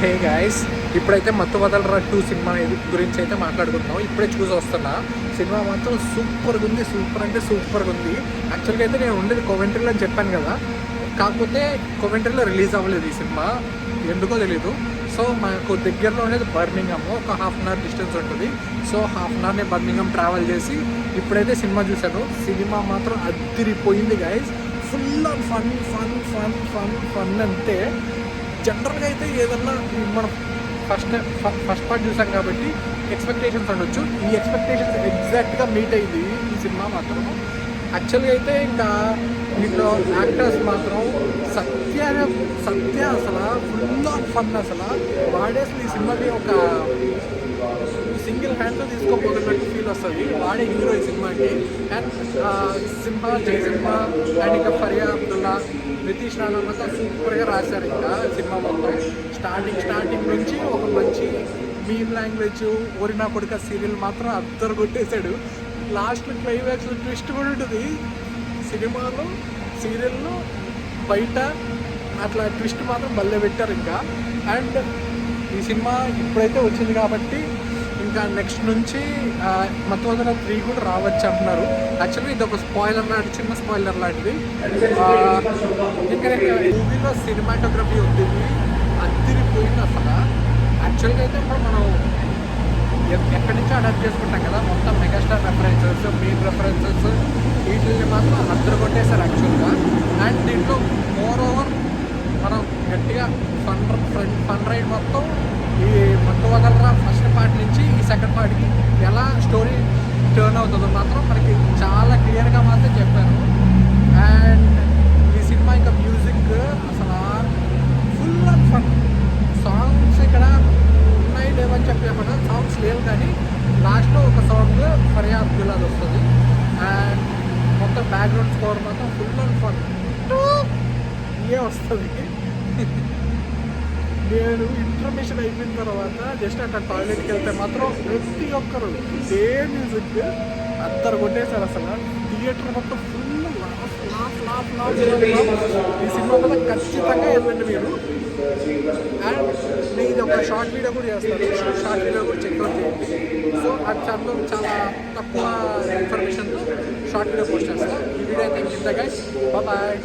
Hey guys, ఇప్పుడైతే మత్తు వదలరా 2 cinema గురించి అయితే మాట్లాడుకుంటున్నాం. ఇప్పుడే చూసి వస్తున్నా. సినిమా మాత్రం సూపర్గా ఉంది, సూపర్ అంటే సూపర్గా ఉంది. యాక్చువల్గా అయితే నేను ఉండేది కోవెంట్రీలో అని చెప్పాను కదా, కాకపోతే కోవెంట్రీలో రిలీజ్ అవ్వలేదు ఈ సినిమా, ఎందుకో తెలీదు. సో మాకు దగ్గరలో ఉండేది బర్మింగమ్, ఒక హాఫ్ అన్ అవర్ డిస్టెన్స్ ఉంటుంది. సో హాఫ్ అన్ అవర్ నేను బర్మింగమ్ ట్రావెల్ చేసి ఇప్పుడైతే సినిమా చూశాను. సినిమా మాత్రం అదిరిపోయింది guys. Full on fun fun fun fun fun అంతే. జనరల్గా అయితే ఏదన్నా మనం ఫస్ట్ పార్ట్ చూసాం కాబట్టి ఎక్స్పెక్టేషన్స్ ఉండొచ్చు. ఈ ఎక్స్పెక్టేషన్స్ ఎగ్జాక్ట్గా మీట్ అయింది ఈ సినిమా మాత్రం. యాక్చువల్గా అయితే ఇంకా దీంట్లో యాక్టర్స్ మాత్రం సత్య అసలు ఫుల్ ఆన్ ఫన్. అసలు వాడే అసలు ఈ సినిమాని ఒక సింగిల్ హ్యాండ్తో తీసుకోపోతున్నట్టు ఫీల్ వస్తుంది. వాడే హీరో ఈ సినిమాకి. అండ్ జయసింహ అండ్ ఇంకా ఫరియా అబ్దుల్లా, నితీష్ రాణా మొత్తం సూపర్గా రాశారు. ఇంకా సినిమా మొత్తం స్టార్టింగ్ నుంచి ఒక మంచి మీమ్ లాంగ్వేజ్ ఓరినా కొడుక సీరియల్ మాత్రం అద్దరు కొట్టేశాడు. లాస్ట్లో క్లైమాక్స్ ట్విస్ట్ కూడా ఉంటుంది సినిమాలో, సీరియల్లో బయట అట్లా ట్విస్ట్ మాత్రం భలే పెట్టారు ఇంకా. అండ్ ఈ సినిమా ఇప్పుడైతే వచ్చింది కాబట్టి ఇంకా నెక్స్ట్ నుంచి మత్తవదల 3 కూడా రావచ్చు అంటున్నారు. యాక్చువల్గా ఇది ఒక స్పాయిలర్ లాంటి, చిన్న స్పాయిలర్ లాంటిది. ఇంకా మూవీలో సినిమాటోగ్రఫీ ఉంది, అదిరిపోయింది అసలు. యాక్చువల్గా అయితే ఇప్పుడు మనం ఎక్కడి నుంచో అడాప్ట్ చేసుకుంటాం కదా, మొత్తం మెగాస్టార్ రెఫరెన్సెస్, మెయిన్ రెఫరెన్సెస్, వీటిని మాత్రం అద్దరు కొట్టేశారు యాక్చువల్గా. అండ్ దీంట్లో మోర్ ఓవర్ మనం గట్టిగా ఫన్ రైడ్ మొత్తం ఈ మత్తు వదలరా ఫస్ట్ పార్ట్ నుంచి ఈ సెకండ్ పార్ట్కి ఎలా స్టోరీ టర్న్ అవుతుందో మాత్రం మనకి చాలా క్లియర్గా మాత్రం చెప్పారు. అండ్ ఈ సినిమా ఇంకా మ్యూజిక్ అసలు ఫుల్ ఆఫ్ ఫన్. సాంగ్స్ ఇక్కడ ఉన్నాయి లేవని చెప్పేమన్నా, సాంగ్స్ లేవు కానీ లాస్ట్లో ఒక సాంగ్ ఫరియా అబ్దుల్లాది వస్తుంది. అండ్ మొత్తం బ్యాక్గ్రౌండ్ స్కోర్ మాత్రం ఫుల్ ఆఫ్ ఫన్ ఇవే వస్తుంది. నేను ఇన్ఫర్మేషన్ అయిపోయిన తర్వాత జస్ట్ అక్కడ టాయిలెట్కి వెళ్తే మాత్రం ప్రతి ఒక్కరు ఇదే మ్యూజిక్ అద్దరు కొట్టేశారు అసలు. థియేటర్ మొత్తం ఫుల్ లాఫ్. ఈ సినిమా వల్ల ఖచ్చితంగా వెళ్ళండి మీరు. అండ్ నేను ఇది ఒక షార్ట్ వీడియో కూడా చేస్తాను, షార్ట్ వీడియో కూడా చెక్అవుట్ చేయండి. సో అది చాలా తక్కువ ఇన్ఫర్మేషన్తో షార్ట్ వీడియో పోస్ట్ చేస్తాను. ఈ వీడియో అయితే ఇంత గైస్, బాయ్.